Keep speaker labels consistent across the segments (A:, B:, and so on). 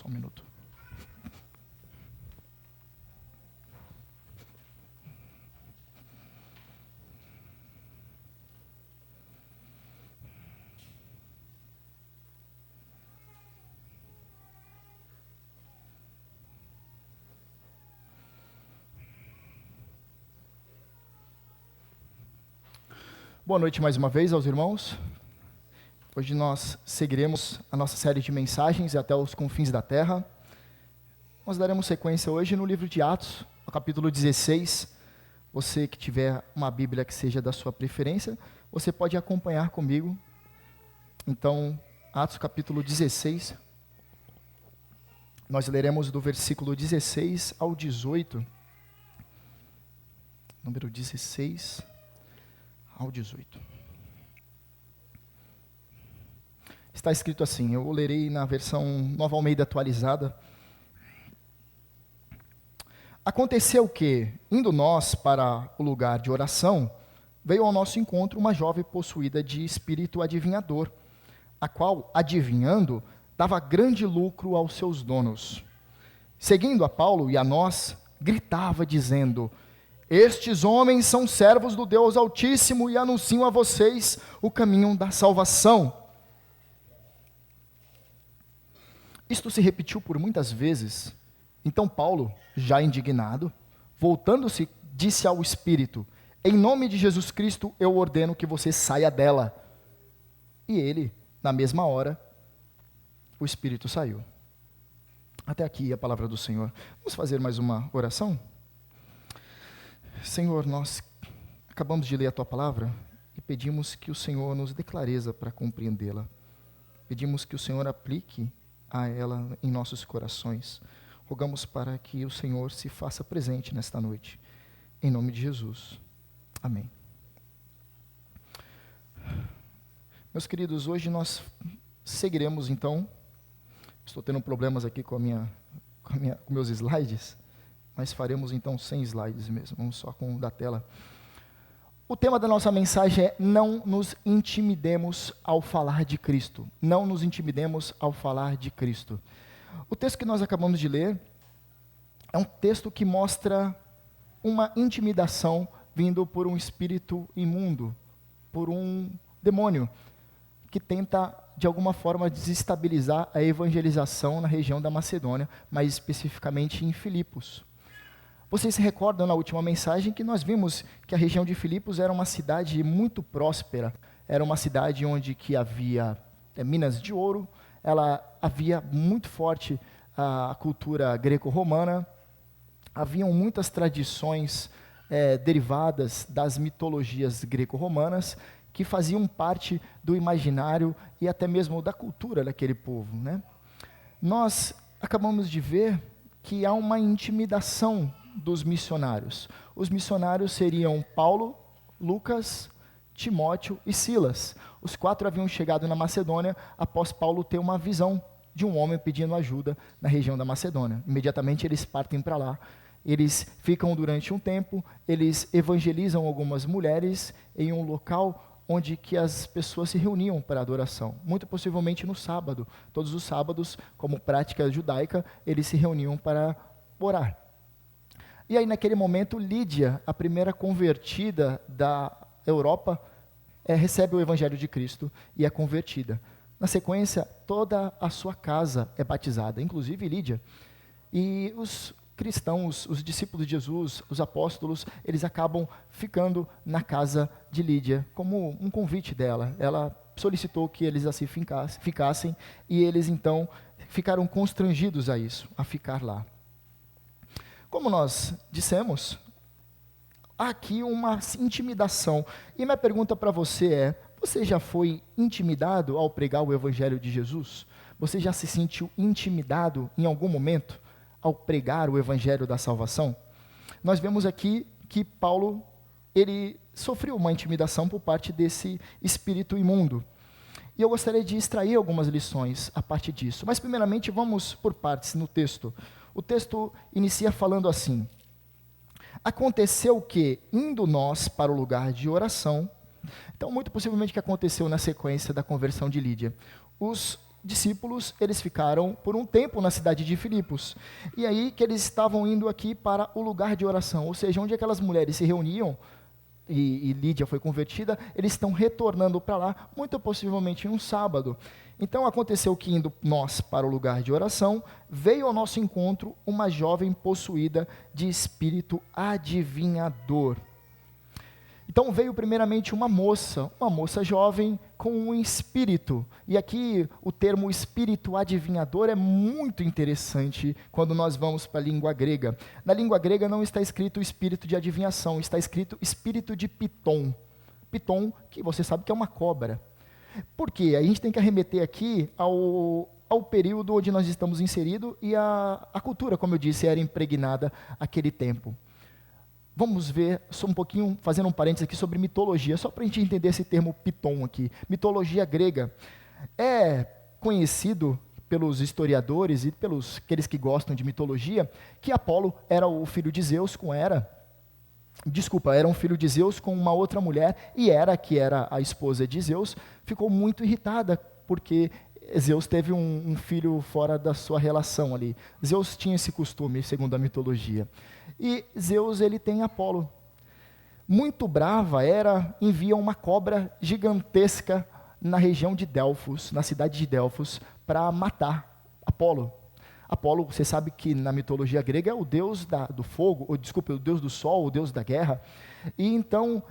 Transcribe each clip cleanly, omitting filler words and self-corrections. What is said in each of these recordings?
A: Só um minuto. Boa noite mais uma vez aos irmãos. Hoje nós seguiremos a nossa série de mensagens até os confins da terra. Nós daremos sequência hoje no livro de Atos, no capítulo 16. Você que tiver uma Bíblia que seja da sua preferência, você pode acompanhar comigo. Então, Atos capítulo 16. Nós leremos do versículo 16 ao 18. Número 16 ao 18. Está escrito assim, eu lerei na versão Nova Almeida atualizada. Aconteceu que, indo nós para o lugar de oração, veio ao nosso encontro uma jovem possuída de espírito adivinhador, a qual, adivinhando, dava grande lucro aos seus donos. Seguindo a Paulo e a nós, gritava dizendo: estes homens são servos do Deus Altíssimo e anunciam a vocês o caminho da salvação. Isto se repetiu por muitas vezes. Então Paulo, já indignado, voltando-se, disse ao Espírito: em nome de Jesus Cristo eu ordeno que você saia dela. E ele, na mesma hora, o Espírito saiu. Até aqui a palavra do Senhor. Vamos fazer mais uma oração? Senhor, nós acabamos de ler a Tua palavra e pedimos que o Senhor nos dê clareza para compreendê-la. Pedimos que o Senhor aplique a ela em nossos corações. Rogamos para que o Senhor se faça presente nesta noite. Em nome de Jesus. Amém. Meus queridos, hoje nós seguiremos então. Estou tendo problemas aqui com meus slides. Mas faremos então 100 slides mesmo, vamos só com o da tela. O tema da nossa mensagem é: não nos intimidemos ao falar de Cristo. Não nos intimidemos ao falar de Cristo. O texto que nós acabamos de ler é um texto que mostra uma intimidação vindo por um espírito imundo, por um demônio, que tenta de alguma forma desestabilizar a evangelização na região da Macedônia, mais especificamente em Filipos. Vocês se recordam na última mensagem que nós vimos que a região de Filipos era uma cidade muito próspera, era uma cidade onde que havia minas de ouro, havia muito forte a cultura greco-romana, haviam muitas tradições derivadas das mitologias greco-romanas que faziam parte do imaginário e até mesmo da cultura daquele povo, né? Nós acabamos de ver que há uma intimidação dos missionários. Os missionários seriam Paulo, Lucas, Timóteo e Silas. Os 4 haviam chegado na Macedônia após Paulo ter uma visão de um homem pedindo ajuda na região da Macedônia. Imediatamente eles partem para lá. Eles ficam durante um tempo, eles evangelizam algumas mulheres em um local onde que as pessoas se reuniam para adoração. Muito possivelmente no sábado. Todos os sábados, como prática judaica, eles se reuniam para orar. E aí, naquele momento, Lídia, a primeira convertida da Europa, recebe o Evangelho de Cristo e é convertida. Na sequência, toda a sua casa é batizada, inclusive Lídia. E os cristãos, os discípulos de Jesus, os apóstolos, eles acabam ficando na casa de Lídia, como um convite dela. Ela solicitou que eles assim ficassem, e eles então ficaram constrangidos a isso, a ficar lá. Como nós dissemos, há aqui uma intimidação. E minha pergunta para você é: você já foi intimidado ao pregar o Evangelho de Jesus? Você já se sentiu intimidado em algum momento ao pregar o Evangelho da salvação? Nós vemos aqui que Paulo, ele sofreu uma intimidação por parte desse espírito imundo. E eu gostaria de extrair algumas lições a partir disso. Mas primeiramente vamos por partes no texto. O texto inicia falando assim: aconteceu que, indo nós para o lugar de oração, então muito possivelmente o que aconteceu na sequência da conversão de Lídia, os discípulos, eles ficaram por um tempo na cidade de Filipos. E aí que eles estavam indo aqui para o lugar de oração, ou seja, onde aquelas mulheres se reuniam, e Lídia foi convertida, eles estão retornando para lá, muito possivelmente em um sábado. Então aconteceu que, indo nós para o lugar de oração, veio ao nosso encontro uma jovem possuída de espírito adivinhador. Então veio primeiramente uma moça jovem com um espírito. E aqui o termo espírito adivinhador é muito interessante quando nós vamos para a língua grega. Na língua grega não está escrito espírito de adivinhação, está escrito espírito de Piton. Piton, que você sabe que é uma cobra. Por quê? A gente tem que arremeter aqui ao período onde nós estamos inseridos e a cultura, como eu disse, era impregnada aquele tempo. Vamos ver só um pouquinho, fazendo um parênteses aqui sobre mitologia, só para a gente entender esse termo Piton aqui. Mitologia grega é conhecido pelos historiadores e pelos aqueles que gostam de mitologia, que Apolo era o filho de Zeus com Hera. Era um filho de Zeus com uma outra mulher, e Hera, que era a esposa de Zeus, ficou muito irritada, porque Zeus teve um filho fora da sua relação ali. Zeus tinha esse costume, segundo a mitologia. E Zeus, ele tem Apolo. Muito brava, Hera envia uma cobra gigantesca na região de Delfos, na cidade de Delfos, para matar Apolo. Apolo, você sabe que na mitologia grega é o deus do fogo, o deus do sol, o deus da guerra. E então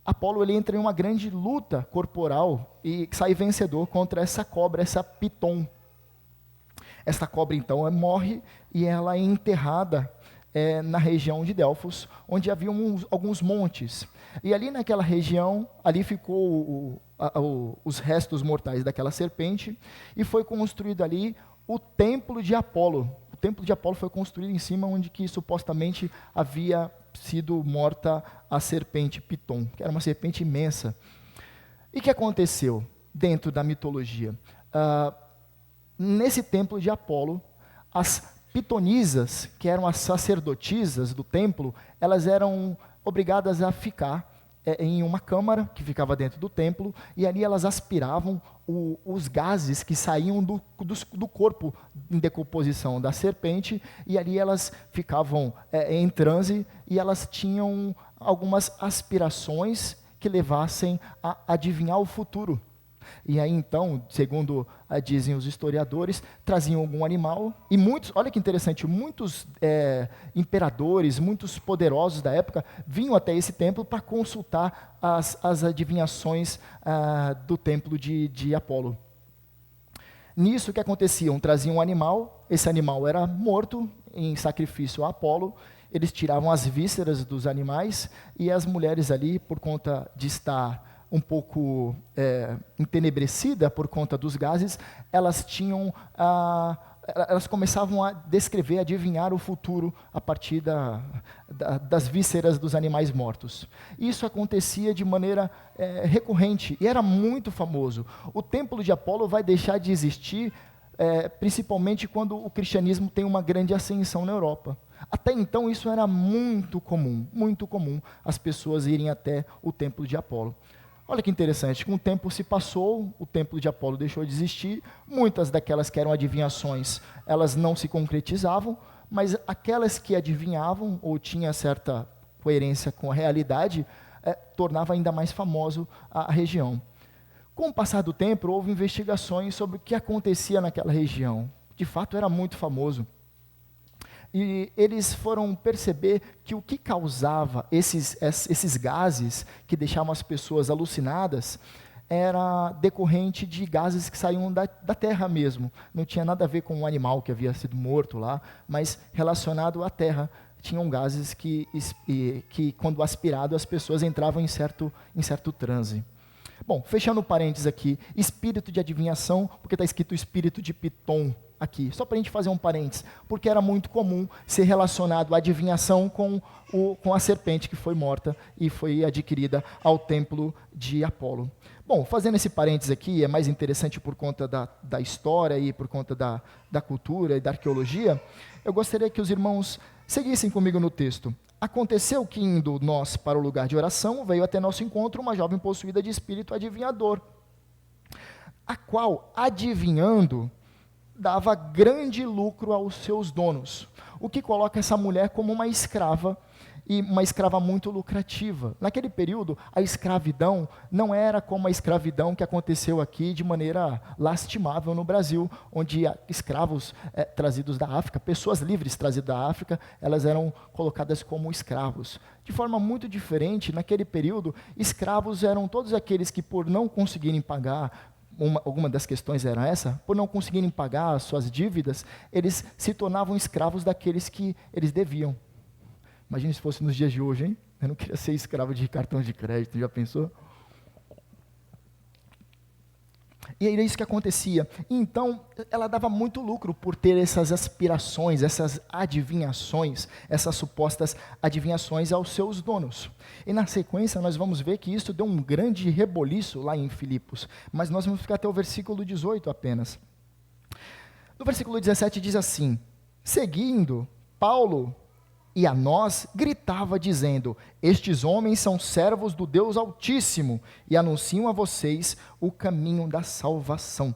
A: Apolo ele entra em uma grande luta corporal e sai vencedor contra essa cobra, essa Piton. Essa cobra então morre e ela é enterrada na região de Delfos, onde havia alguns montes. E ali naquela região, ali ficou os restos mortais daquela serpente, e foi construído ali o templo de Apolo. O templo de Apolo foi construído em cima onde que supostamente havia sido morta a serpente Piton, que era uma serpente imensa. E o que aconteceu dentro da mitologia? Nesse templo de Apolo, as pitonisas, que eram as sacerdotisas do templo, elas eram obrigadas a ficar em uma câmara que ficava dentro do templo, e ali elas aspiravam os gases que saíam do corpo em decomposição da serpente, e ali elas ficavam em transe, e elas tinham algumas aspirações que levassem a adivinhar o futuro. E aí então, segundo dizem os historiadores, traziam algum animal, e muitos, olha que interessante, muitos imperadores, muitos poderosos da época, vinham até esse templo para consultar as adivinhações do templo de Apolo. Nisso, o que acontecia? Traziam um animal, esse animal era morto em sacrifício a Apolo, eles tiravam as vísceras dos animais, e as mulheres ali, por conta de estar um pouco entenebrecida por conta dos gases, elas começavam a descrever, a adivinhar o futuro a partir das vísceras dos animais mortos. Isso acontecia de maneira recorrente e era muito famoso. O templo de Apolo vai deixar de existir principalmente quando o cristianismo tem uma grande ascensão na Europa. Até então isso era muito comum as pessoas irem até o templo de Apolo. Olha que interessante, com o tempo se passou, o templo de Apolo deixou de existir, muitas daquelas que eram adivinhações, elas não se concretizavam, mas aquelas que adivinhavam, ou tinha certa coerência com a realidade, tornava ainda mais famoso a região. Com o passar do tempo, houve investigações sobre o que acontecia naquela região. De fato, era muito famoso. E eles foram perceber que o que causava esses gases que deixavam as pessoas alucinadas era decorrente de gases que saíam da terra mesmo. Não tinha nada a ver com um animal que havia sido morto lá, mas relacionado à terra. Tinham gases que quando aspirado, as pessoas entravam em certo transe. Bom, fechando o parênteses aqui, espírito de adivinhação, porque está escrito espírito de Piton aqui, só para a gente fazer um parênteses, porque era muito comum ser relacionado a adivinhação com a serpente que foi morta e foi adquirida ao templo de Apolo. Bom, fazendo esse parênteses aqui, é mais interessante por conta da história e por conta da cultura e da arqueologia, eu gostaria que os irmãos seguissem comigo no texto. Aconteceu que, indo nós para o lugar de oração, veio até nosso encontro uma jovem possuída de espírito adivinhador. a qual, adivinhando, dava grande lucro aos seus donos, o que coloca essa mulher como uma escrava, e uma escrava muito lucrativa. Naquele período, a escravidão não era como a escravidão que aconteceu aqui de maneira lastimável no Brasil, onde escravos trazidos da África, pessoas livres trazidas da África, elas eram colocadas como escravos. De forma muito diferente, naquele período, escravos eram todos aqueles que, por não conseguirem pagar, alguma das questões era essa, por não conseguirem pagar as suas dívidas, eles se tornavam escravos daqueles que eles deviam. Imagina se fosse nos dias de hoje, hein? Eu não queria ser escravo de cartão de crédito, já pensou? E era isso que acontecia. Então, ela dava muito lucro por ter essas aspirações, essas adivinhações, essas supostas adivinhações aos seus donos. E na sequência, nós vamos ver que isso deu um grande reboliço lá em Filipos. Mas nós vamos ficar até o versículo 18 apenas. No versículo 17 diz assim: seguindo, Paulo e a nós gritava dizendo: estes homens são servos do Deus Altíssimo e anunciam a vocês o caminho da salvação.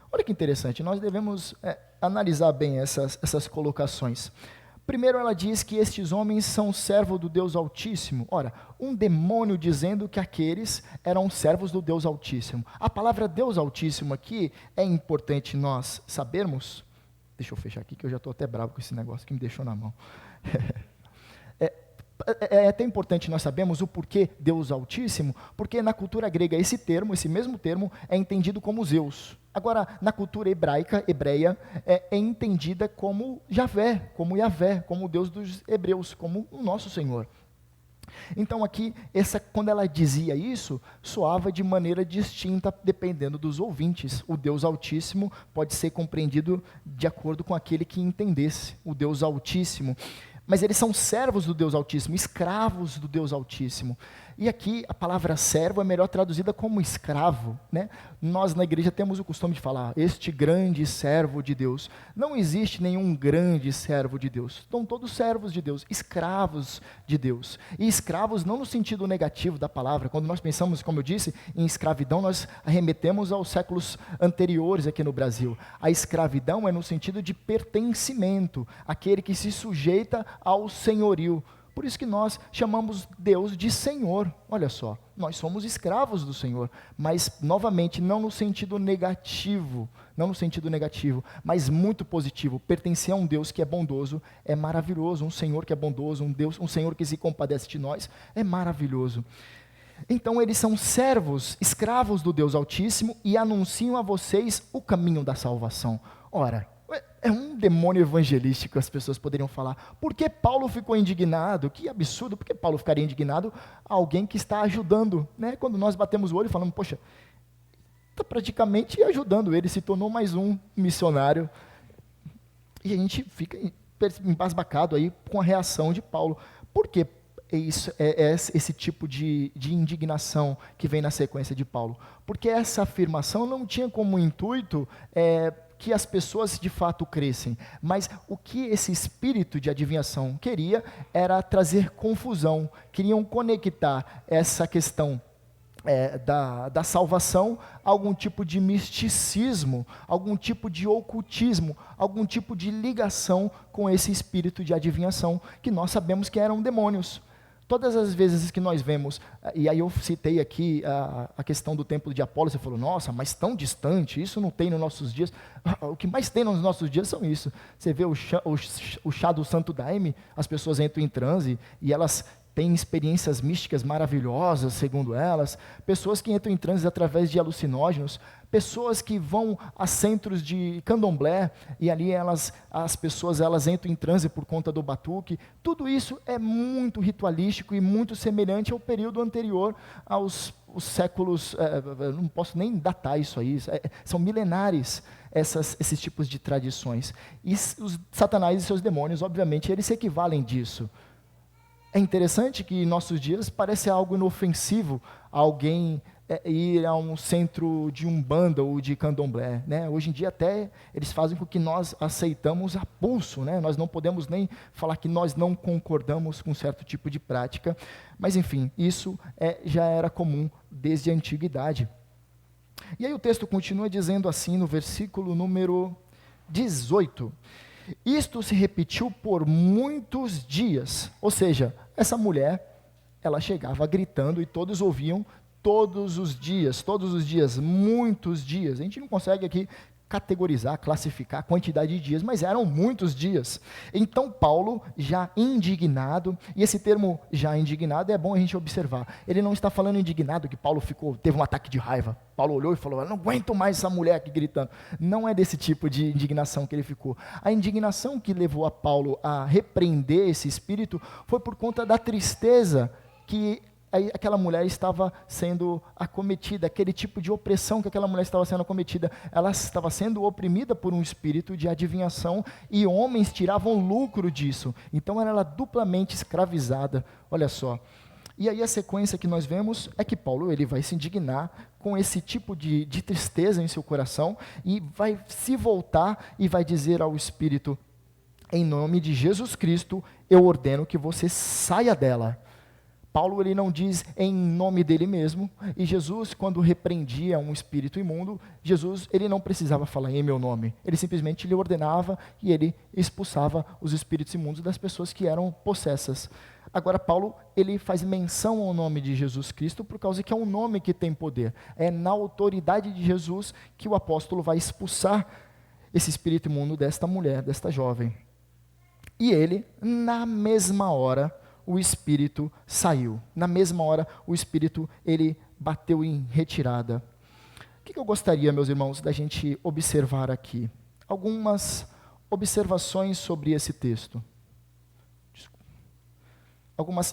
A: Olha que interessante, nós devemos analisar bem essas colocações. Primeiro ela diz que estes homens são servos do Deus Altíssimo. Ora, um demônio dizendo que aqueles eram servos do Deus Altíssimo. A palavra Deus Altíssimo aqui é importante nós sabermos. Deixa eu fechar aqui que eu já estou até bravo com esse negócio que me deixou na mão. É até importante nós sabermos o porquê Deus Altíssimo, porque na cultura grega esse mesmo termo é entendido como Zeus. Agora, na cultura hebreia, é entendida como Javé, como o Deus dos hebreus, como o nosso Senhor. Então aqui, quando ela dizia isso, soava de maneira distinta dependendo dos ouvintes. O Deus Altíssimo pode ser compreendido de acordo com aquele que entendesse o Deus Altíssimo. Mas eles são servos do Deus Altíssimo, escravos do Deus Altíssimo. E aqui a palavra servo é melhor traduzida como escravo, né? Nós na igreja temos o costume de falar, este grande servo de Deus. Não existe nenhum grande servo de Deus. São todos servos de Deus, escravos de Deus. E escravos não no sentido negativo da palavra. Quando nós pensamos, como eu disse, em escravidão, nós arremetemos aos séculos anteriores aqui no Brasil. A escravidão é no sentido de pertencimento, aquele que se sujeita ao senhorio. Por isso que nós chamamos Deus de Senhor. Olha só, nós somos escravos do Senhor, mas novamente não no sentido negativo, mas muito positivo. Pertencer a um Deus que é bondoso é maravilhoso, um Senhor que é bondoso, um Senhor que se compadece de nós é maravilhoso. Então eles são servos, escravos do Deus Altíssimo e anunciam a vocês o caminho da salvação. Ora, é um demônio evangelístico, as pessoas poderiam falar. Por que Paulo ficou indignado? Que absurdo, por que Paulo ficaria indignado a alguém que está ajudando? Né? Quando nós batemos o olho e falamos, poxa, está praticamente ajudando, ele se tornou mais um missionário. E a gente fica embasbacado aí com a reação de Paulo. Por que esse tipo de indignação que vem na sequência de Paulo? Porque essa afirmação não tinha como intuito que as pessoas de fato crescem, mas o que esse espírito de adivinhação queria era trazer confusão, queriam conectar essa questão da salvação a algum tipo de misticismo, algum tipo de ocultismo, algum tipo de ligação com esse espírito de adivinhação, que nós sabemos que eram demônios. Todas as vezes que nós vemos, e aí eu citei aqui a questão do templo de Apolo, você falou, nossa, mas tão distante, isso não tem nos nossos dias. O que mais tem nos nossos dias são isso. Você vê o chá do Santo Daime, as pessoas entram em transe e elas têm experiências místicas maravilhosas, segundo elas, pessoas que entram em transe através de alucinógenos, pessoas que vão a centros de candomblé, e ali as pessoas entram em transe por conta do batuque. Tudo isso é muito ritualístico e muito semelhante ao período anterior aos séculos, não posso nem datar isso aí, são milenares esses tipos de tradições. E os Satanás e seus demônios, obviamente, eles se equivalem disso. É interessante que em nossos dias parece algo inofensivo alguém ir a um centro de umbanda ou de candomblé, né? Hoje em dia até eles fazem com que nós aceitamos a pulso, né? Nós não podemos nem falar que nós não concordamos com certo tipo de prática, mas enfim, isso já era comum desde a antiguidade. E aí o texto continua dizendo assim no versículo número 18. Isto se repetiu por muitos dias. Ou seja, essa mulher, ela chegava gritando e todos ouviam todos os dias, muitos dias. A gente não consegue aqui categorizar, classificar a quantidade de dias, mas eram muitos dias. Então Paulo, já indignado, e esse termo já indignado é bom a gente observar, ele não está falando indignado que Paulo teve um ataque de raiva. Paulo olhou e falou, eu não aguento mais essa mulher aqui gritando. Não é desse tipo de indignação que ele ficou. A indignação que levou a Paulo a repreender esse espírito foi por conta da tristeza que aquela mulher estava sendo acometida, aquele tipo de opressão que aquela mulher estava sendo acometida. Ela estava sendo oprimida por um espírito de adivinhação e homens tiravam lucro disso. Então ela era duplamente escravizada. Olha só. E aí a sequência que nós vemos é que Paulo ele vai se indignar com esse tipo de tristeza em seu coração e vai se voltar e vai dizer ao espírito, em nome de Jesus Cristo, eu ordeno que você saia dela. Paulo ele não diz em nome dele mesmo, e Jesus, quando repreendia um espírito imundo, Jesus ele não precisava falar em meu nome, ele simplesmente lhe ordenava e ele expulsava os espíritos imundos das pessoas que eram possessas. Agora Paulo ele faz menção ao nome de Jesus Cristo por causa que é um nome que tem poder, é na autoridade de Jesus que o apóstolo vai expulsar esse espírito imundo desta mulher, desta jovem. E ele, na mesma hora, o espírito saiu. Na mesma hora, o espírito, ele bateu em retirada. O que eu gostaria, meus irmãos, da gente observar aqui? Algumas observações sobre esse texto.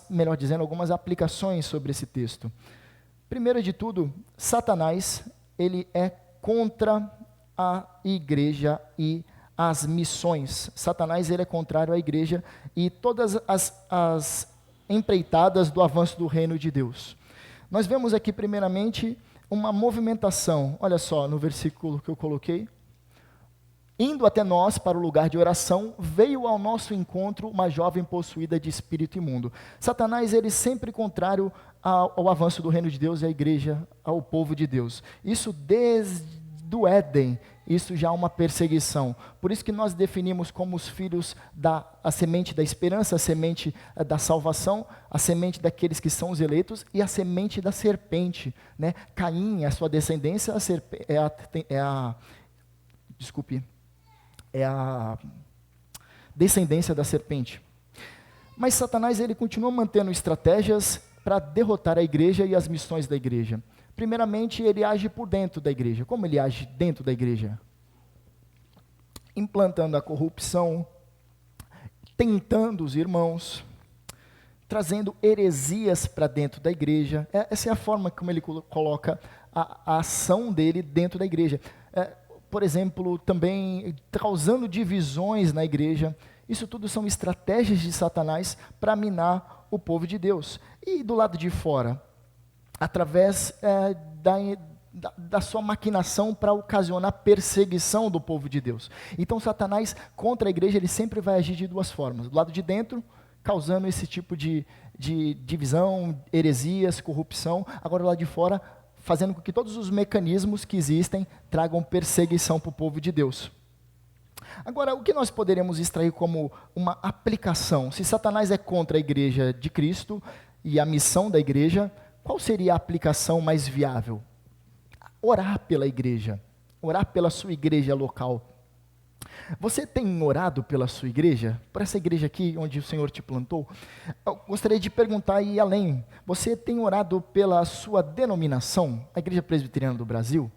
A: Melhor dizendo, algumas aplicações sobre esse texto. Primeiro de tudo, Satanás, ele é contra a igreja e as missões. Satanás ele é contrário à igreja e todas as empreitadas do avanço do reino de Deus. Nós vemos aqui primeiramente uma movimentação, olha só no versículo que eu coloquei, indo até nós para o lugar de oração, veio ao nosso encontro uma jovem possuída de espírito imundo. Satanás ele sempre contrário ao avanço do reino de Deus e à igreja, ao povo de Deus. Isso desde do Éden, isso já é uma perseguição. Por isso que nós definimos como os filhos a semente da esperança, a semente da salvação, a semente daqueles que são os eleitos e a semente da serpente, né? Caim, a sua descendência, é a descendência da serpente. Mas Satanás ele continua mantendo estratégias para derrotar a igreja e as missões da igreja. Primeiramente, ele age por dentro da igreja. Como ele age dentro da igreja? Implantando a corrupção, tentando os irmãos, trazendo heresias para dentro da igreja. Essa é a forma como ele coloca a ação dele dentro da igreja. Por exemplo, também causando divisões na igreja. Isso tudo são estratégias de Satanás para minar o povo de Deus. E do lado de fora? Através da sua maquinação para ocasionar perseguição do povo de Deus. Então Satanás contra a igreja ele sempre vai agir de duas formas. Do lado de dentro, causando esse tipo de divisão, heresias, corrupção. Agora do lado de fora, fazendo com que todos os mecanismos que existem tragam perseguição para o povo de Deus. Agora, o que nós poderemos extrair como uma aplicação? Se Satanás é contra a igreja de Cristo e a missão da igreja, qual seria a aplicação mais viável? Orar pela igreja, orar pela sua igreja local. Você tem orado pela sua igreja? Por essa igreja aqui onde o Senhor te plantou? Eu gostaria de perguntar e ir além. Você tem orado pela sua denominação, a Igreja Presbiteriana do Brasil?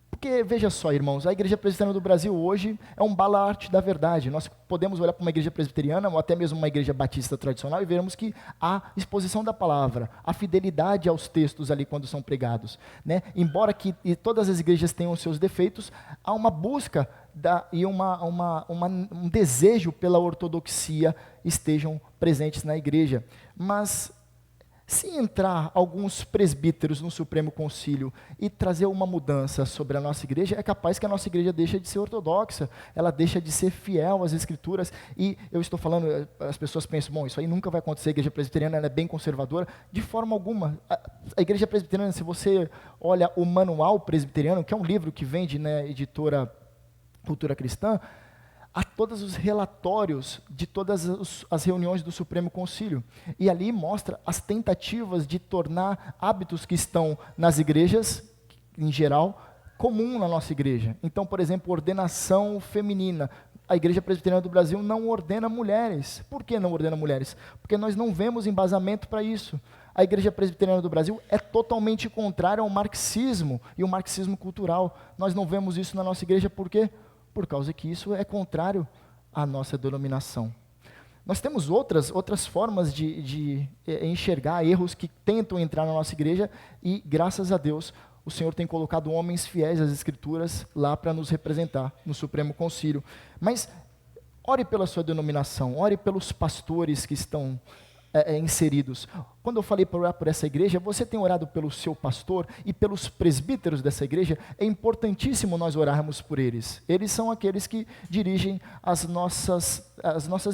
A: Porque, veja só, irmãos, a Igreja Presbiteriana do Brasil hoje é um baluarte da verdade. Nós podemos olhar para uma igreja presbiteriana ou até mesmo uma igreja batista tradicional e vermos que há exposição da palavra, há fidelidade aos textos ali quando são pregados, né? Embora que todas as igrejas tenham os seus defeitos, há uma busca e um desejo pela ortodoxia estejam presentes na igreja. Mas Se entrar alguns presbíteros no Supremo Concílio e trazer uma mudança sobre a nossa igreja, é capaz que a nossa igreja deixe de ser ortodoxa, ela deixa de ser fiel às Escrituras. E eu estou falando, as pessoas pensam, bom, isso aí nunca vai acontecer, a igreja presbiteriana ela é bem conservadora. De forma alguma. A igreja presbiteriana, se você olha o Manual Presbiteriano, que é um livro que vende na editora Cultura Cristã, há todos os relatórios de todas as reuniões do Supremo Concílio. E ali mostra as tentativas de tornar hábitos que estão nas igrejas, em geral, comum na nossa igreja. Então, por exemplo, ordenação feminina. A Igreja Presbiteriana do Brasil não ordena mulheres. Por que não ordena mulheres? Porque nós não vemos embasamento para isso. A Igreja Presbiteriana do Brasil é totalmente contrária ao marxismo e ao marxismo cultural. Nós não vemos isso na nossa igreja, por quê? Por causa que isso é contrário à nossa denominação. Nós temos outras formas de enxergar erros que tentam entrar na nossa igreja e, graças a Deus, o Senhor tem colocado homens fiéis às Escrituras lá para nos representar no Supremo Concílio. Mas ore pela sua denominação, ore pelos pastores que estão inseridos. Quando eu falei para orar por essa igreja, você tem orado pelo seu pastor e pelos presbíteros dessa igreja? É importantíssimo nós orarmos por eles. Eles são aqueles que dirigem as nossas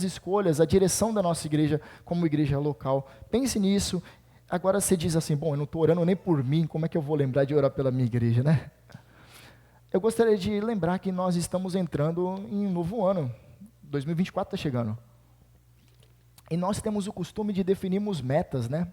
A: escolhas, a direção da nossa igreja como igreja local. Pense nisso. Agora você diz assim, bom, eu não estou orando nem por mim, como é que eu vou lembrar de orar pela minha igreja, né? Eu gostaria de lembrar que nós estamos entrando em um novo ano. 2024 está chegando. E nós temos o costume de definirmos metas, né?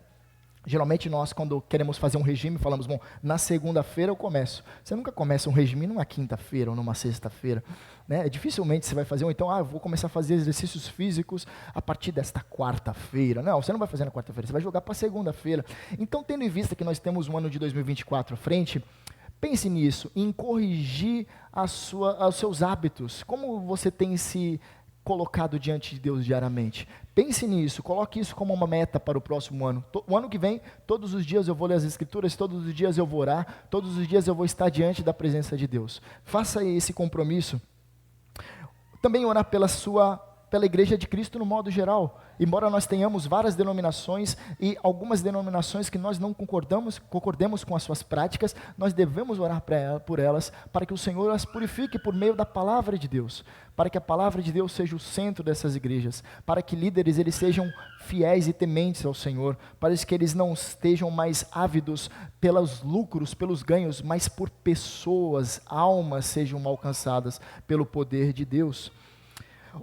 A: Geralmente nós, quando queremos fazer um regime, falamos, bom, na segunda-feira eu começo. Você nunca começa um regime numa quinta-feira ou numa sexta-feira, né? Dificilmente você vai fazer, ou então, eu vou começar a fazer exercícios físicos a partir desta quarta-feira. Não, você não vai fazer na quarta-feira, você vai jogar para segunda-feira. Então, tendo em vista que nós temos um ano de 2024 à frente, pense nisso, em corrigir os seus hábitos. Como você tem se colocado diante de Deus diariamente? Pense nisso, coloque isso como uma meta para o próximo ano. O ano que vem, todos os dias eu vou ler as Escrituras, todos os dias eu vou orar, todos os dias eu vou estar diante da presença de Deus. Faça esse compromisso. Também orar pela Igreja de Cristo no modo geral. Embora nós tenhamos várias denominações e algumas denominações que nós não concordemos com as suas práticas, nós devemos orar por elas, para que o Senhor as purifique por meio da palavra de Deus, para que a palavra de Deus seja o centro dessas igrejas, para que líderes eles sejam fiéis e tementes ao Senhor, para que eles não estejam mais ávidos pelos lucros, pelos ganhos, mas por pessoas, almas sejam alcançadas pelo poder de Deus.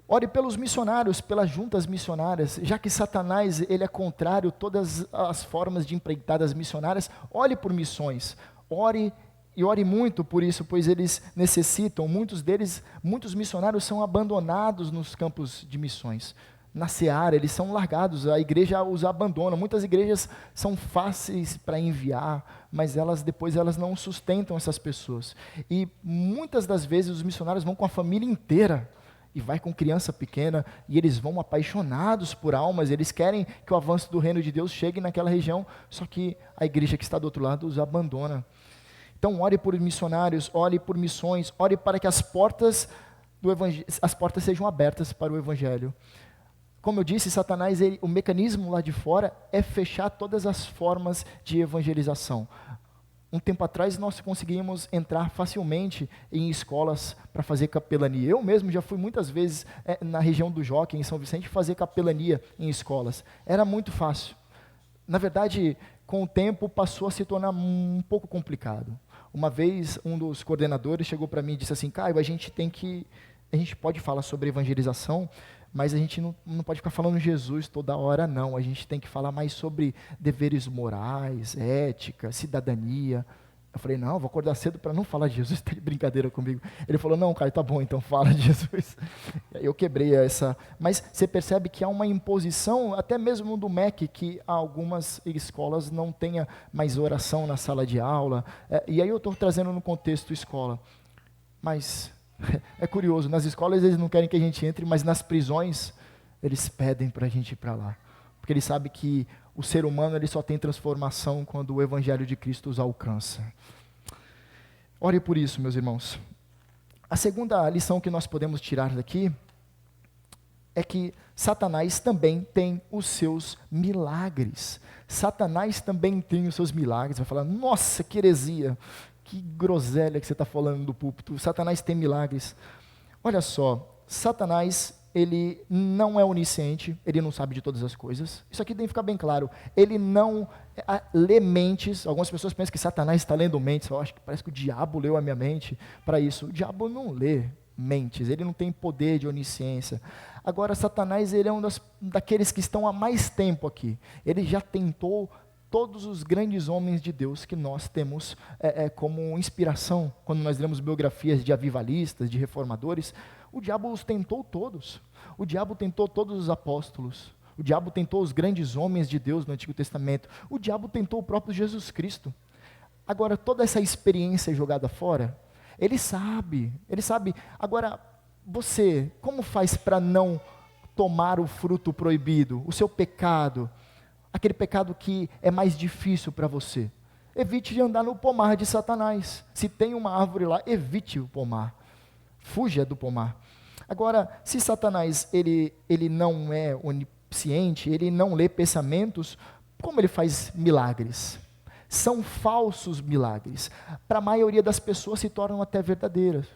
A: Ore pelos missionários, pelas juntas missionárias, já que Satanás ele é contrário a todas as formas de empreitadas missionárias. Ore por missões, ore muito por isso, pois eles necessitam, muitos missionários são abandonados nos campos de missões. Na seara, eles são largados, a igreja os abandona. Muitas igrejas são fáceis para enviar, mas depois elas não sustentam essas pessoas. E muitas das vezes os missionários vão com a família inteira, e vai com criança pequena, e eles vão apaixonados por almas, eles querem que o avanço do reino de Deus chegue naquela região, só que a igreja que está do outro lado os abandona. Então ore por missionários, ore por missões, ore para que as portas sejam abertas para o evangelho. Como eu disse, Satanás, o mecanismo lá de fora é fechar todas as formas de evangelização. Um tempo atrás nós conseguimos entrar facilmente em escolas para fazer capelania. Eu mesmo já fui muitas vezes na região do Jockey, em São Vicente, fazer capelania em escolas. Era muito fácil. Na verdade, com o tempo passou a se tornar um pouco complicado. Uma vez um dos coordenadores chegou para mim e disse assim, Caio, a gente pode falar sobre evangelização, mas a gente não pode ficar falando Jesus toda hora, não. A gente tem que falar mais sobre deveres morais, ética, cidadania. Eu falei, não, vou acordar cedo para não falar de Jesus, está de brincadeira comigo. Ele falou, não, Caio, tá bom, então fala de Jesus. Eu quebrei essa. Mas você percebe que há uma imposição, até mesmo do MEC, que algumas escolas não tenham mais oração na sala de aula. E aí eu estou trazendo no contexto escola. Mas é curioso, nas escolas eles não querem que a gente entre, mas nas prisões eles pedem para a gente ir para lá. Porque eles sabem que o ser humano ele só tem transformação quando o Evangelho de Cristo os alcança. Ore por isso, meus irmãos. A segunda lição que nós podemos tirar daqui é que Satanás também tem os seus milagres. Satanás também tem os seus milagres. Vai falar, nossa, que heresia, que groselha que você está falando do púlpito. Satanás tem milagres. Olha só, Satanás, ele não é onisciente, ele não sabe de todas as coisas. Isso aqui tem que ficar bem claro. Ele não lê mentes. Algumas pessoas pensam que Satanás está lendo mentes. Eu acho que parece que o diabo leu a minha mente para isso. O diabo não lê mentes, ele não tem poder de onisciência. Agora, Satanás, ele é um daqueles que estão há mais tempo aqui. Ele já tentou todos os grandes homens de Deus que nós temos como inspiração, quando nós lemos biografias de avivalistas, de reformadores. O diabo os tentou todos. O diabo tentou todos os apóstolos. O diabo tentou os grandes homens de Deus no Antigo Testamento. O diabo tentou o próprio Jesus Cristo. Agora, toda essa experiência jogada fora, ele sabe. Agora, você, como faz para não tomar o fruto proibido, o seu pecado, aquele pecado que é mais difícil para você? Evite de andar no pomar de Satanás. Se tem uma árvore lá, evite o pomar. Fuja do pomar. Agora, se Satanás ele não é onisciente, ele não lê pensamentos, como ele faz milagres? São falsos milagres. Para a maioria das pessoas se tornam até verdadeiras.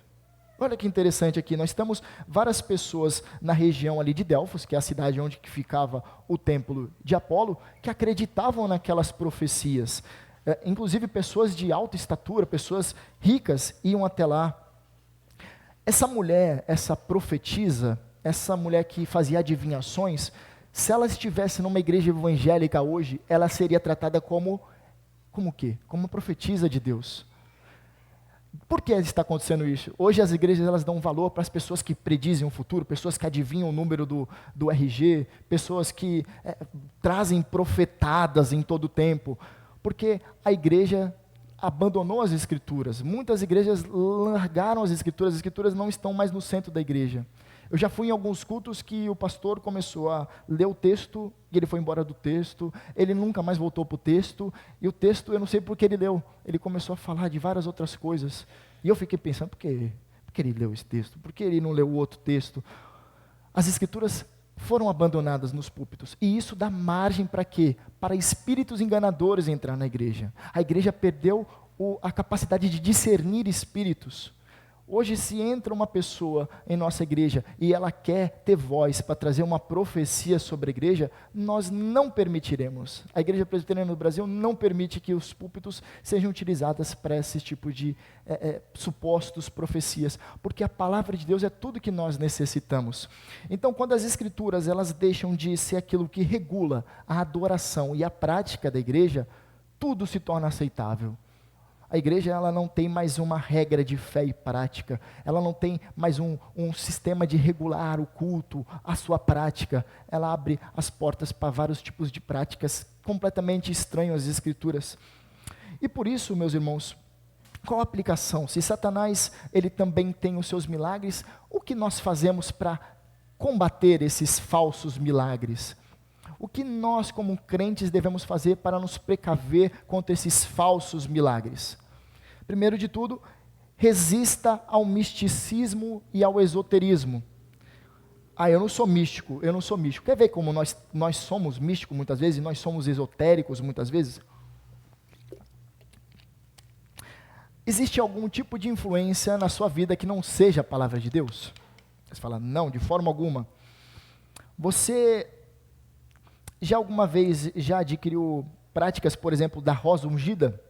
A: Olha que interessante aqui, nós temos várias pessoas na região ali de Delfos, que é a cidade onde ficava o templo de Apolo, que acreditavam naquelas profecias. Inclusive pessoas de alta estatura, pessoas ricas, iam até lá. Essa mulher, essa profetisa, essa mulher que fazia adivinhações, se ela estivesse numa igreja evangélica hoje, ela seria tratada como o quê? Como uma profetisa de Deus. Por que está acontecendo isso? Hoje as igrejas elas dão valor para as pessoas que predizem o futuro, pessoas que adivinham o número do RG, pessoas que trazem profetadas em todo o tempo, porque a igreja abandonou as escrituras. Muitas igrejas largaram as escrituras não estão mais no centro da igreja. Eu já fui em alguns cultos que o pastor começou a ler o texto, e ele foi embora do texto, ele nunca mais voltou para o texto, e o texto, eu não sei por que ele leu, ele começou a falar de várias outras coisas, e eu fiquei pensando, por que ele leu esse texto? Por que ele não leu o outro texto? As escrituras foram abandonadas nos púlpitos, e isso dá margem para quê? Para espíritos enganadores entrar na igreja. A igreja perdeu a capacidade de discernir espíritos. Hoje, se entra uma pessoa em nossa igreja e ela quer ter voz para trazer uma profecia sobre a igreja, nós não permitiremos. A Igreja Presbiteriana no Brasil não permite que os púlpitos sejam utilizados para esse tipo de supostos profecias, porque a palavra de Deus é tudo que nós necessitamos. Então, quando as escrituras elas deixam de ser aquilo que regula a adoração e a prática da igreja, tudo se torna aceitável. A igreja ela não tem mais uma regra de fé e prática, ela não tem mais um sistema de regular o culto, a sua prática, ela abre as portas para vários tipos de práticas completamente estranhas às escrituras. E por isso, meus irmãos, qual a aplicação? Se Satanás ele também tem os seus milagres, o que nós fazemos para combater esses falsos milagres? O que nós, como crentes, devemos fazer para nos precaver contra esses falsos milagres? Primeiro de tudo, resista ao misticismo e ao esoterismo. Eu não sou místico. Quer ver como nós somos místicos muitas vezes e nós somos esotéricos muitas vezes? Existe algum tipo de influência na sua vida que não seja a palavra de Deus? Você fala, não, de forma alguma. Você já alguma vez adquiriu práticas, por exemplo, da rosa ungida?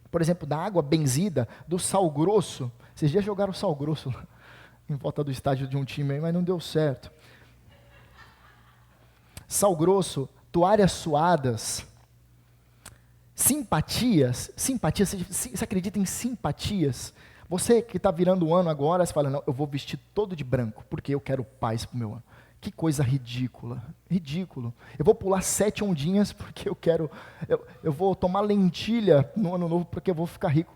A: Por exemplo, da água benzida, do sal grosso? Vocês já jogaram sal grosso em volta do estádio de um time aí, mas não deu certo. Sal grosso, toalhas suadas, simpatias, você acredita em simpatias? Você que está virando o ano agora, você fala, não, eu vou vestir todo de branco, porque eu quero paz para o meu ano. Que coisa ridícula, ridículo. Eu vou pular 7 ondinhas porque eu vou tomar lentilha no ano novo porque eu vou ficar rico.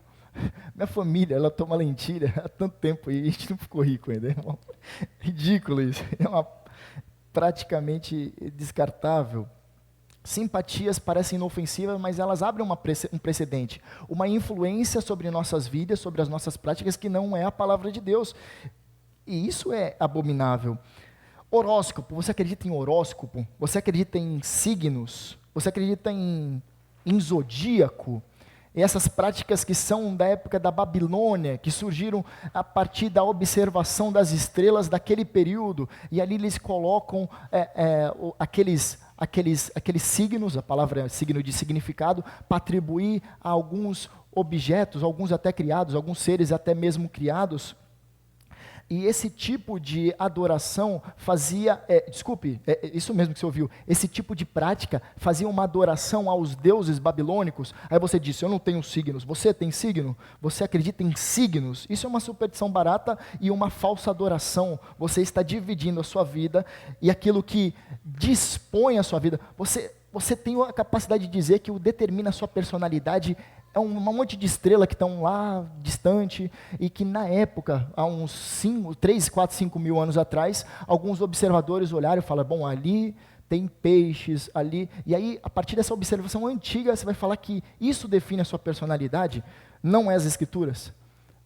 A: Minha família, ela toma lentilha há tanto tempo e a gente não ficou rico ainda. Ridículo isso, praticamente descartável. Simpatias parecem inofensivas, mas elas abrem um precedente, uma influência sobre nossas vidas, sobre as nossas práticas que não é a palavra de Deus. E isso é abominável. Horóscopo, você acredita em horóscopo? Você acredita em signos? Você acredita em zodíaco? E essas práticas que são da época da Babilônia, que surgiram a partir da observação das estrelas daquele período, e ali eles colocam aqueles signos, a palavra é signo de significado, para atribuir a alguns objetos, alguns até criados, alguns seres até mesmo criados. E esse tipo de adoração fazia, isso mesmo que você ouviu, esse tipo de prática fazia uma adoração aos deuses babilônicos. Aí você disse, eu não tenho signos, você tem signo? Você acredita em signos? Isso é uma superstição barata e uma falsa adoração. Você está dividindo a sua vida e aquilo que dispõe a sua vida. Você tem a capacidade de dizer que o determina a sua personalidade é um monte de estrela que estão lá distante e que na época, há uns 3, 4, 5 mil anos atrás, alguns observadores olharam e falaram, bom, ali tem peixes, ali, e aí a partir dessa observação antiga você vai falar que isso define a sua personalidade, não é as escrituras?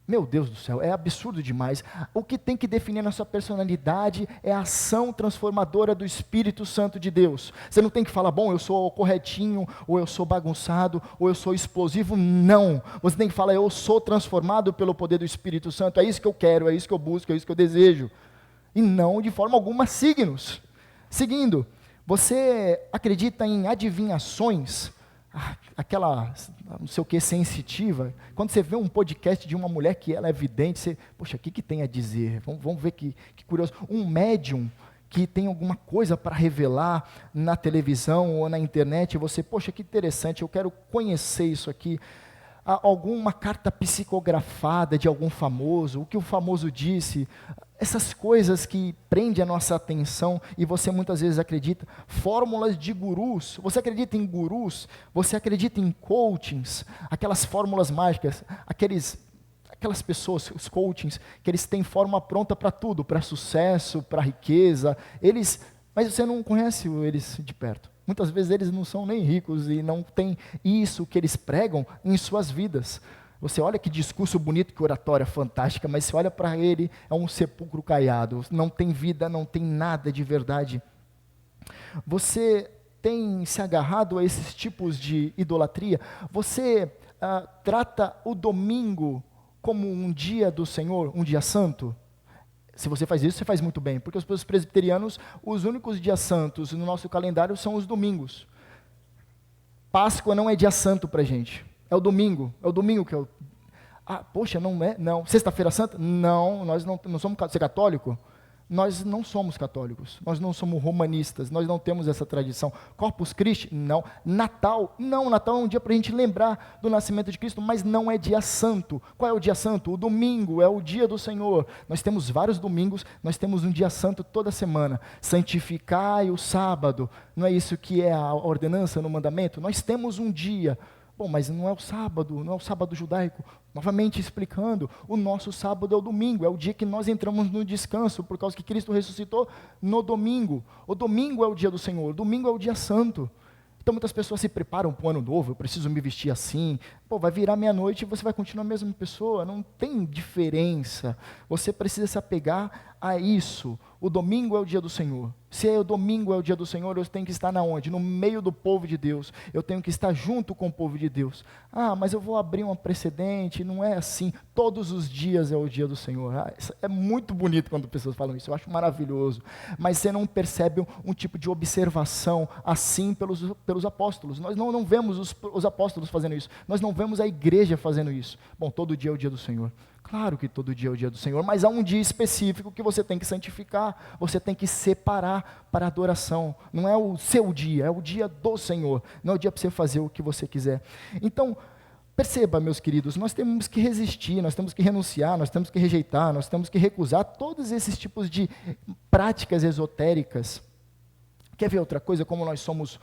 A: Meu Deus do céu, é absurdo demais. O que tem que definir a sua personalidade é a ação transformadora do Espírito Santo de Deus. Você não tem que falar, bom, eu sou corretinho, ou eu sou bagunçado, ou eu sou explosivo. Não. Você tem que falar, eu sou transformado pelo poder do Espírito Santo. É isso que eu quero, é isso que eu busco, é isso que eu desejo. E não, de forma alguma, signos. Seguindo, você acredita em adivinhações? Aquela, não sei o que, sensitiva, quando você vê um podcast de uma mulher que ela é vidente, você, poxa, o que tem a dizer? Vamos ver que curioso. Um médium que tem alguma coisa para revelar na televisão ou na internet, você, poxa, que interessante, eu quero conhecer isso aqui. Alguma carta psicografada de algum famoso, o que o famoso disse, essas coisas que prendem a nossa atenção e você muitas vezes acredita, fórmulas de gurus, você acredita em gurus, você acredita em coachings, aquelas fórmulas mágicas, aquelas pessoas, os coachings, que eles têm fórmula pronta para tudo, para sucesso, para riqueza, mas você não conhece eles de perto. Muitas vezes eles não são nem ricos e não têm isso que eles pregam em suas vidas. Você olha que discurso bonito, que oratória fantástica, mas você olha para ele, é um sepulcro caiado, não tem vida, não tem nada de verdade. Você tem se agarrado a esses tipos de idolatria? Você trata o domingo como um dia do Senhor, um dia santo? Se você faz isso, você faz muito bem, porque os presbiterianos, os únicos dias santos no nosso calendário são os domingos. Páscoa não é dia santo para a gente. É o domingo que eu... poxa, não é? Não. Sexta-feira Santa? Não, nós não somos... Você é católico? Nós não somos católicos, nós não somos romanistas, nós não temos essa tradição. Corpus Christi? Não. Natal? Não, Natal é um dia para a gente lembrar do nascimento de Cristo, mas não é dia santo. Qual é o dia santo? O domingo é o dia do Senhor. Nós temos vários domingos, nós temos um dia santo toda semana. Santificai o sábado, não é isso que é a ordenança no mandamento? Nós temos um dia. Bom, mas não é o sábado judaico. Novamente explicando, o nosso sábado é o domingo, é o dia que nós entramos no descanso, por causa que Cristo ressuscitou no domingo. O domingo é o dia do Senhor, o domingo é o dia santo. Então muitas pessoas se preparam para o ano novo, eu preciso me vestir assim. Vai virar meia-noite e você vai continuar a mesma pessoa, não tem diferença. Você precisa se apegar a isso. O domingo é o dia do Senhor. Se o domingo é o dia do Senhor, eu tenho que estar na onde? No meio do povo de Deus. Eu tenho que estar junto com o povo de Deus. Mas eu vou abrir uma precedente, não é assim. Todos os dias é o dia do Senhor. É muito bonito quando pessoas falam isso, eu acho maravilhoso. Mas você não percebe um tipo de observação assim pelos apóstolos. Nós não vemos os apóstolos fazendo isso. Nós não vemos a igreja fazendo isso. Bom, todo dia é o dia do Senhor. Claro que todo dia é o dia do Senhor, mas há um dia específico que você tem que santificar, você tem que separar para adoração. Não é o seu dia, é o dia do Senhor. Não é o dia para você fazer o que você quiser. Então, perceba, meus queridos, nós temos que resistir, nós temos que renunciar, nós temos que rejeitar, nós temos que recusar todos esses tipos de práticas esotéricas. Quer ver outra coisa, como nós somos...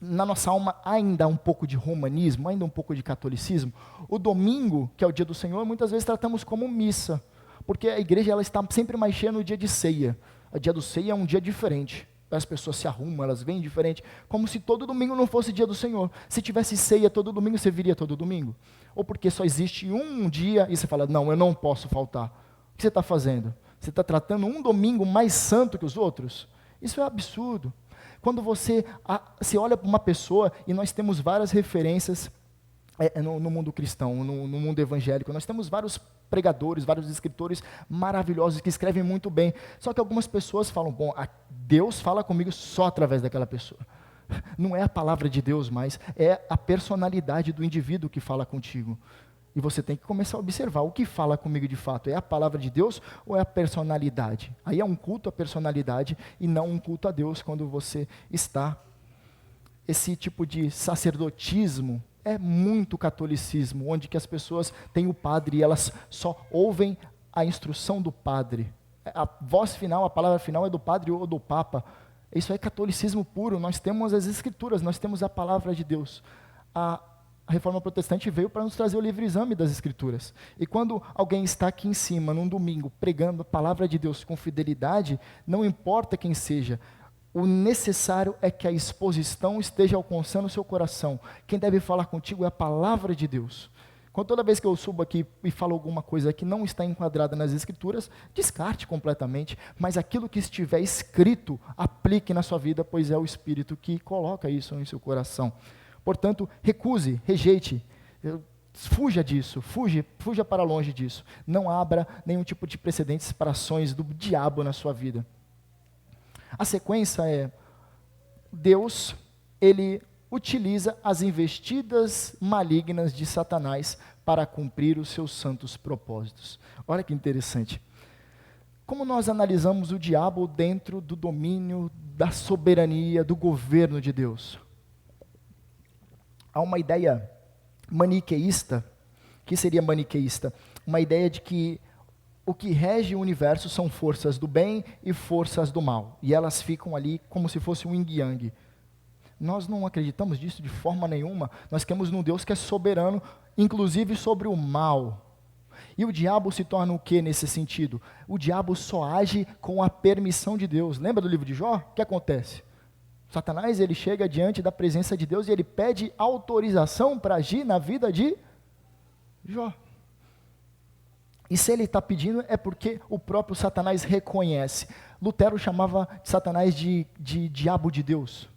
A: na nossa alma ainda há um pouco de romanismo, ainda um pouco de catolicismo. O domingo, que é o dia do Senhor, muitas vezes tratamos como missa, porque a igreja ela está sempre mais cheia no dia de ceia. O dia do ceia é um dia diferente. As pessoas se arrumam, elas vêm diferente, como se todo domingo não fosse dia do Senhor. Se tivesse ceia todo domingo, você viria todo domingo? Ou porque só existe um dia e você fala, não, eu não posso faltar. O que você está fazendo? Você está tratando um domingo mais santo que os outros? Isso é absurdo. Quando você olha para uma pessoa, e nós temos várias referências no mundo cristão, no mundo evangélico, nós temos vários pregadores, vários escritores maravilhosos que escrevem muito bem, só que algumas pessoas falam, bom, Deus fala comigo só através daquela pessoa. Não é a palavra de Deus mais, é a personalidade do indivíduo que fala contigo. E você tem que começar a observar o que fala comigo de fato. É a palavra de Deus ou é a personalidade? Aí é um culto à personalidade e não um culto a Deus quando você está. Esse tipo de sacerdotismo é muito catolicismo, onde que as pessoas têm o padre e elas só ouvem a instrução do padre. A voz final, a palavra final é do padre ou do papa. Isso é catolicismo puro. Nós temos as escrituras, nós temos a palavra de Deus. A Reforma Protestante veio para nos trazer o livre-exame das Escrituras. E quando alguém está aqui em cima, num domingo, pregando a palavra de Deus com fidelidade, não importa quem seja, o necessário é que a exposição esteja alcançando o seu coração. Quem deve falar contigo é a palavra de Deus. Quando toda vez que eu subo aqui e falo alguma coisa que não está enquadrada nas Escrituras, descarte completamente, mas aquilo que estiver escrito, aplique na sua vida, pois é o Espírito que coloca isso em seu coração. Portanto, recuse, rejeite, fuja disso, fuja para longe disso. Não abra nenhum tipo de precedentes para ações do diabo na sua vida. A sequência é, Deus, ele utiliza as investidas malignas de Satanás para cumprir os seus santos propósitos. Olha que interessante. Como nós analisamos o diabo dentro do domínio, da soberania, do governo de Deus? Há uma ideia maniqueísta, que seria maniqueísta? Uma ideia de que o que rege o universo são forças do bem e forças do mal, e elas ficam ali como se fosse um yin yang. Nós não acreditamos nisso de forma nenhuma, nós cremos num Deus que é soberano, inclusive sobre o mal. E o diabo se torna o que nesse sentido? O diabo só age com a permissão de Deus. Lembra do livro de Jó? O que acontece? Satanás, ele chega diante da presença de Deus e ele pede autorização para agir na vida de Jó. E se ele está pedindo é porque o próprio Satanás reconhece. Lutero chamava Satanás de diabo de Deus.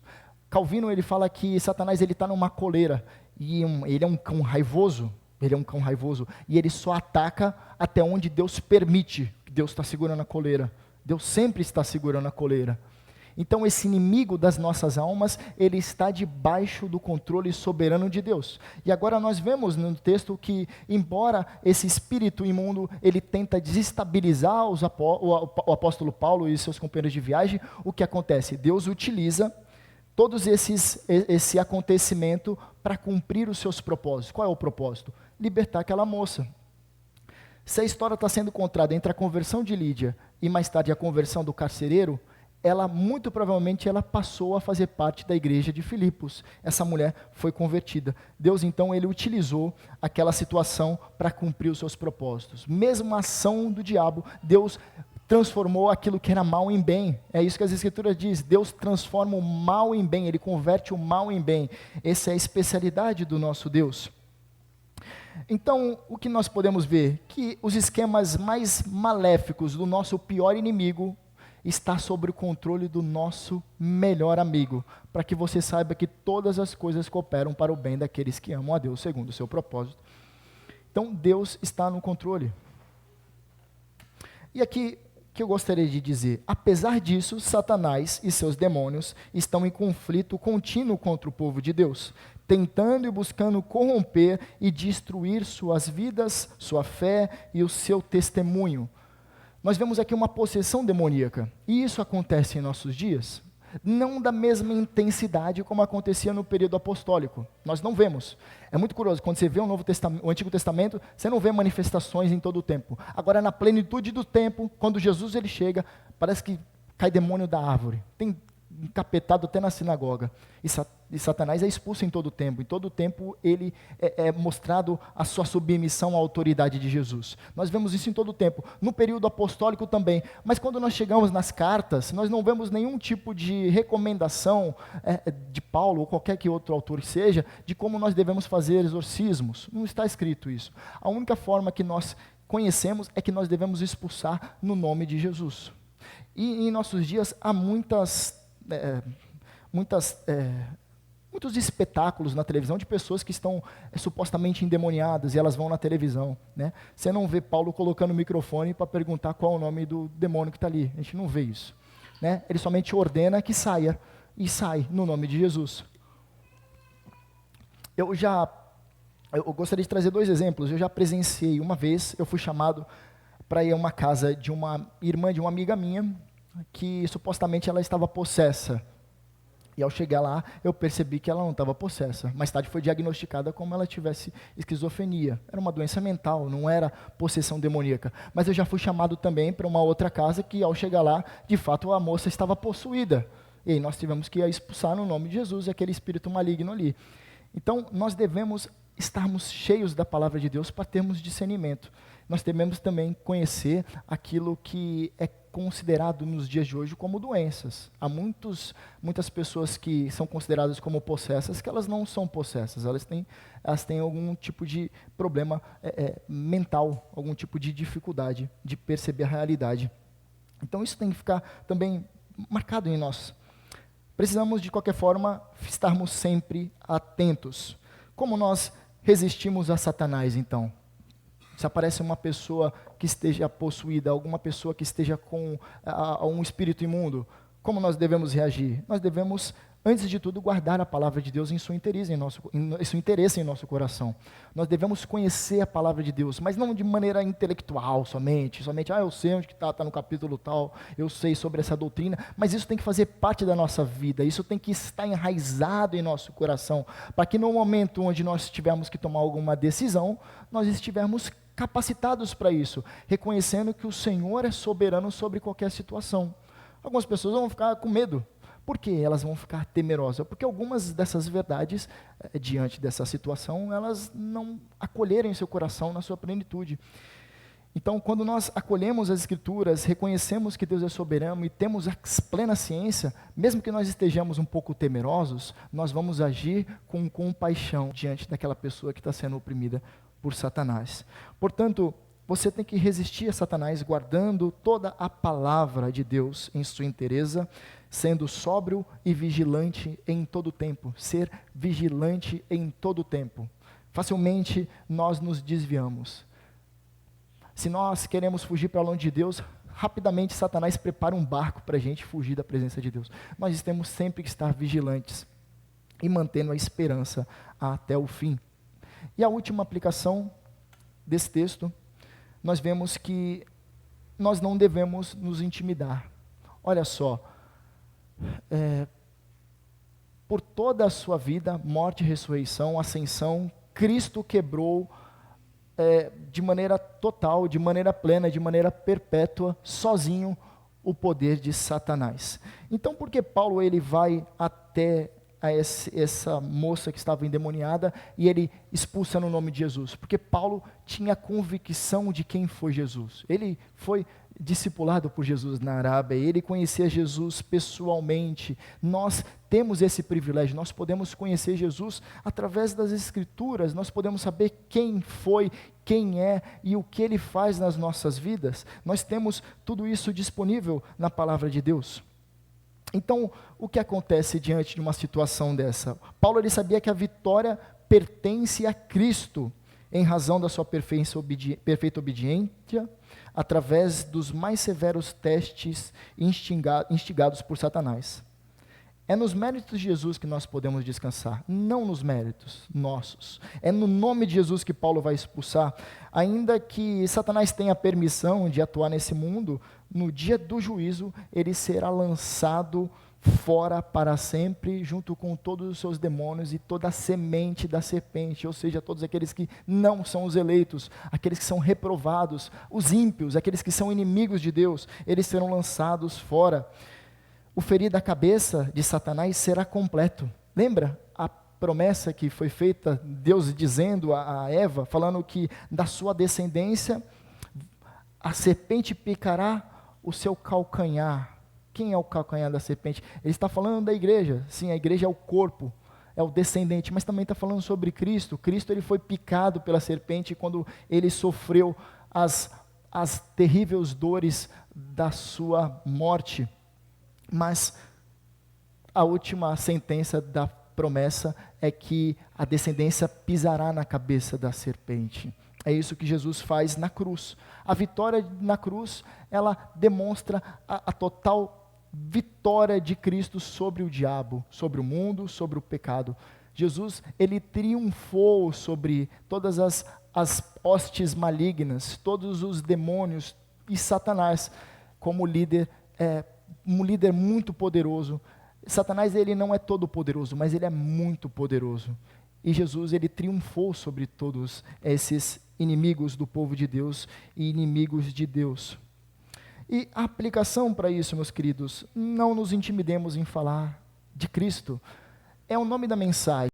A: Calvino, ele fala que Satanás está numa coleira e ele é um cão raivoso. Ele é um cão raivoso e ele só ataca até onde Deus permite que Deus está segurando a coleira. Deus sempre está segurando a coleira. Então esse inimigo das nossas almas, ele está debaixo do controle soberano de Deus. E agora nós vemos no texto que, embora esse espírito imundo, ele tenta desestabilizar o apóstolo Paulo e seus companheiros de viagem, o que acontece? Deus utiliza todos esse acontecimento para cumprir os seus propósitos. Qual é o propósito? Libertar aquela moça. Se a história está sendo contada entre a conversão de Lídia e mais tarde a conversão do carcereiro, ela muito provavelmente ela passou a fazer parte da igreja de Filipos. Essa mulher foi convertida. Deus então ele utilizou aquela situação para cumprir os seus propósitos. Mesmo a ação do diabo, Deus transformou aquilo que era mal em bem. É isso que as Escrituras dizem. Deus transforma o mal em bem, ele converte o mal em bem. Essa é a especialidade do nosso Deus. Então, o que nós podemos ver? Que os esquemas mais maléficos do nosso pior inimigo está sob o controle do nosso melhor amigo, para que você saiba que todas as coisas cooperam para o bem daqueles que amam a Deus, segundo o seu propósito. Então, Deus está no controle. E aqui, que eu gostaria de dizer, apesar disso, Satanás e seus demônios estão em conflito contínuo contra o povo de Deus, tentando e buscando corromper e destruir suas vidas, sua fé e o seu testemunho. Nós vemos aqui uma possessão demoníaca, e isso acontece em nossos dias, não da mesma intensidade como acontecia no período apostólico. Nós não vemos. É muito curioso, quando você vê o Antigo Testamento, você não vê manifestações em todo o tempo. Agora, na plenitude do tempo, quando Jesus ele chega, parece que cai demônio da árvore. Tem encapetado até na sinagoga. E Satanás é expulso em todo o tempo. Em todo o tempo ele é mostrado a sua submissão à autoridade de Jesus. Nós vemos isso em todo o tempo. No período apostólico também. Mas quando nós chegamos nas cartas, nós não vemos nenhum tipo de recomendação de Paulo ou qualquer que outro autor seja, de como nós devemos fazer exorcismos. Não está escrito isso. A única forma que nós conhecemos é que nós devemos expulsar no nome de Jesus. E em nossos dias há muitos espetáculos na televisão de pessoas que estão supostamente endemoniadas e elas vão na televisão, né? Você não vê Paulo colocando o microfone para perguntar qual é o nome do demônio que está ali. A gente não vê isso, né? Ele somente ordena que saia e sai no nome de Jesus. Eu gostaria de trazer 2 exemplos. Eu já presenciei uma vez, eu fui chamado para ir a uma casa de uma irmã de uma amiga minha, que supostamente ela estava possessa. E ao chegar lá, eu percebi que ela não estava possessa. Mais tarde foi diagnosticada como ela tivesse esquizofrenia. Era uma doença mental, não era possessão demoníaca. Mas eu já fui chamado também para uma outra casa que, ao chegar lá, de fato a moça estava possuída. E aí nós tivemos que expulsar no nome de Jesus aquele espírito maligno ali. Então, nós devemos estarmos cheios da palavra de Deus para termos discernimento. Nós devemos também conhecer aquilo que é considerado nos dias de hoje como doenças. Há muitas pessoas que são consideradas como possessas, que elas não são possessas, elas têm algum tipo de problema mental, algum tipo de dificuldade de perceber a realidade. Então isso tem que ficar também marcado em nós. Precisamos, de qualquer forma, estarmos sempre atentos. Como nós resistimos a Satanás, então? Se aparece uma pessoa que esteja possuída, alguma pessoa que esteja com um espírito imundo, como nós devemos reagir? Nós devemos, antes de tudo, guardar a palavra de Deus em seu interesse em nosso coração. Nós devemos conhecer a palavra de Deus, mas não de maneira intelectual somente, eu sei onde está no capítulo tal, eu sei sobre essa doutrina, mas isso tem que fazer parte da nossa vida, isso tem que estar enraizado em nosso coração, para que no momento onde nós tivermos que tomar alguma decisão, nós estivermos capacitados para isso, reconhecendo que o Senhor é soberano sobre qualquer situação. Algumas pessoas vão ficar com medo. Por que elas vão ficar temerosas? Porque algumas dessas verdades, diante dessa situação, elas não acolherem em seu coração na sua plenitude. Então, quando nós acolhemos as Escrituras, reconhecemos que Deus é soberano e temos a plena ciência, mesmo que nós estejamos um pouco temerosos, nós vamos agir com compaixão diante daquela pessoa que está sendo oprimida por Satanás. Portanto, você tem que resistir a Satanás guardando toda a palavra de Deus em sua inteireza, sendo sóbrio e vigilante em todo o tempo. Ser vigilante em todo o tempo. Facilmente nós nos desviamos. Se nós queremos fugir para longe de Deus, rapidamente Satanás prepara um barco para a gente fugir da presença de Deus. Nós temos sempre que estar vigilantes e mantendo a esperança até o fim. E a última aplicação desse texto, nós vemos que nós não devemos nos intimidar. Olha só, por toda a sua vida, morte, ressurreição, ascensão, Cristo quebrou de maneira total, de maneira plena, de maneira perpétua, sozinho, o poder de Satanás. Então, por que Paulo ele vai até essa moça que estava endemoniada e ele expulsa no nome de Jesus? Porque Paulo tinha convicção de quem foi Jesus. Ele foi discipulado por Jesus na Arábia, ele conhecia Jesus pessoalmente. Nós temos esse privilégio, nós podemos conhecer Jesus através das Escrituras, nós podemos saber quem foi, quem é e o que ele faz nas nossas vidas. Nós temos tudo isso disponível na palavra de Deus. Então, o que acontece diante de uma situação dessa? Paulo ele sabia que a vitória pertence a Cristo, em razão da sua perfeita obediência, através dos mais severos testes instigados por Satanás. É nos méritos de Jesus que nós podemos descansar, não nos méritos nossos. É no nome de Jesus que Paulo vai expulsar. Ainda que Satanás tenha permissão de atuar nesse mundo, no dia do juízo, ele será lançado fora para sempre, junto com todos os seus demônios e toda a semente da serpente, ou seja, todos aqueles que não são os eleitos, aqueles que são reprovados, os ímpios, aqueles que são inimigos de Deus, eles serão lançados fora. O ferir da cabeça de Satanás será completo. Lembra a promessa que foi feita, Deus dizendo a Eva, falando que da sua descendência, a serpente picará o seu calcanhar. Quem é o calcanhar da serpente? Ele está falando da igreja. Sim, a igreja é o corpo, é o descendente, mas também está falando sobre Cristo. Cristo ele foi picado pela serpente quando ele sofreu as terríveis dores da sua morte, mas a última sentença da promessa é que a descendência pisará na cabeça da serpente. É isso que Jesus faz na cruz. A vitória na cruz, ela demonstra a total vitória de Cristo sobre o diabo, sobre o mundo, sobre o pecado. Jesus, ele triunfou sobre todas as hostes malignas, todos os demônios e Satanás, como líder, um líder muito poderoso. Satanás, ele não é todo poderoso, mas ele é muito poderoso. E Jesus, ele triunfou sobre todos esses inimigos do povo de Deus e inimigos de Deus. E a aplicação para isso, meus queridos, não nos intimidemos em falar de Cristo. É o nome da mensagem.